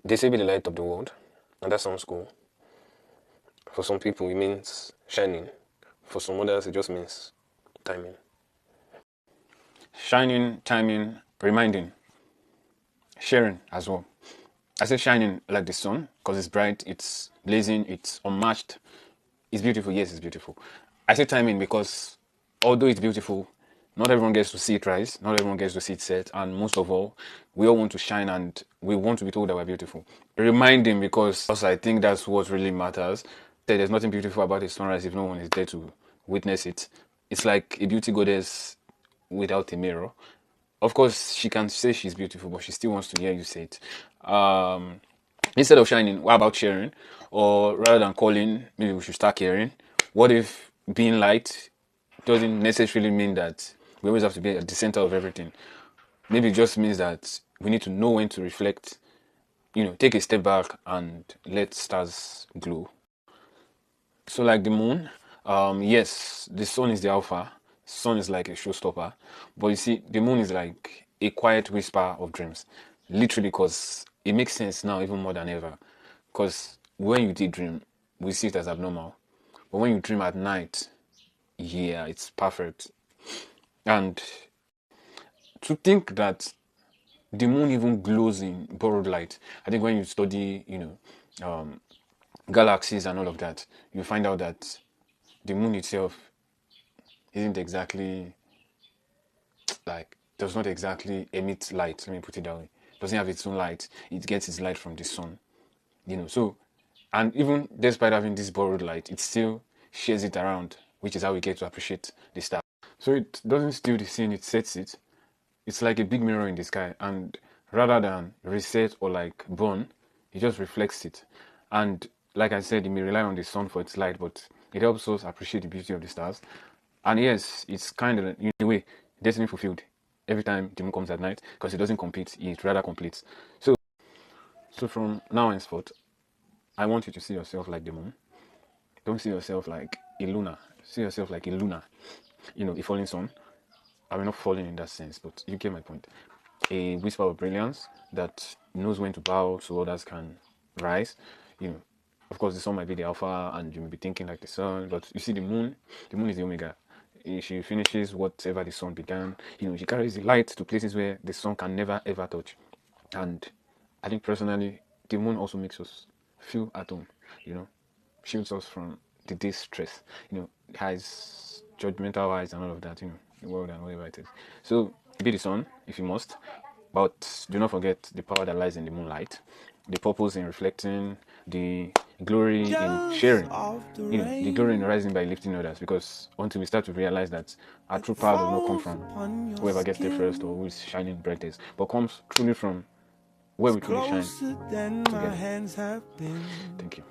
They say be the light of the world, and that sounds cool. For some people, it means shining. For some others, it just means timing. Shining, timing, reminding, sharing as well. I say shining like the sun because it's bright, it's blazing, it's unmatched. It's beautiful. Yes, it's beautiful. I say timing because although it's beautiful, not everyone gets to see it rise. Not everyone gets to see it set. And most of all, we all want to shine and we want to be told that we're beautiful. Reminding because I think that's what really matters. That there's nothing beautiful about a sunrise if no one is there to witness it. It's like a beauty goddess without a mirror. Of course, she can say she's beautiful, but she still wants to hear you say it. Instead of shining, what about sharing? Or rather than calling, maybe we should start caring. What if being light doesn't necessarily mean that we always have to be at the center of everything? Maybe it just means that we need to know when to reflect, take a step back and let stars glow. So like the moon, yes, the sun is the alpha. Sun is like a showstopper. But you see, the moon is like a quiet whisper of dreams. Literally, because it makes sense now even more than ever. Because when you did dream, we see it as abnormal. But when you dream at night, yeah, it's perfect. And to think that the moon even glows in borrowed light. I think when you study, galaxies and all of that, you find out that the moon itself isn't exactly like does not exactly emit light. Let me put it that way. Doesn't have its own light. It gets its light from the sun. So and even despite having this borrowed light, it still shares it around, which is how we get to appreciate the star. So it doesn't steal the scene, it sets it. It's like a big mirror in the sky, and rather than reset or like burn, it just reflects it. And like I said, it may rely on the sun for its light, but it helps us appreciate the beauty of the stars. And yes, it's kind of in a way destiny fulfilled every time the moon comes at night because it doesn't compete, it rather completes. So from now henceforth, I want you to see yourself like the moon. Don't see yourself like a lunar. See yourself like a lunar, a falling sun. I mean, not falling in that sense, but you get my point. A whisper of brilliance that knows when to bow so others can rise. You know, of course, the sun might be the alpha, and you may be thinking like the sun, but you see, the moon is the omega. She finishes whatever the sun began. She carries the light to places where the sun can never ever touch. And I think personally, the moon also makes us feel at home. You know, shields us from the day's stress. Highs, judgmental highs, and all of that. The world and whatever it is. So be the sun if you must, but do not forget the power that lies in the moonlight, the purpose in reflecting, the glory in sharing, the glory in rising by lifting others. Because until we start to realize that our true power does not come from whoever gets there first or who is shining brightest, but comes truly from where we truly shine together. Thank you.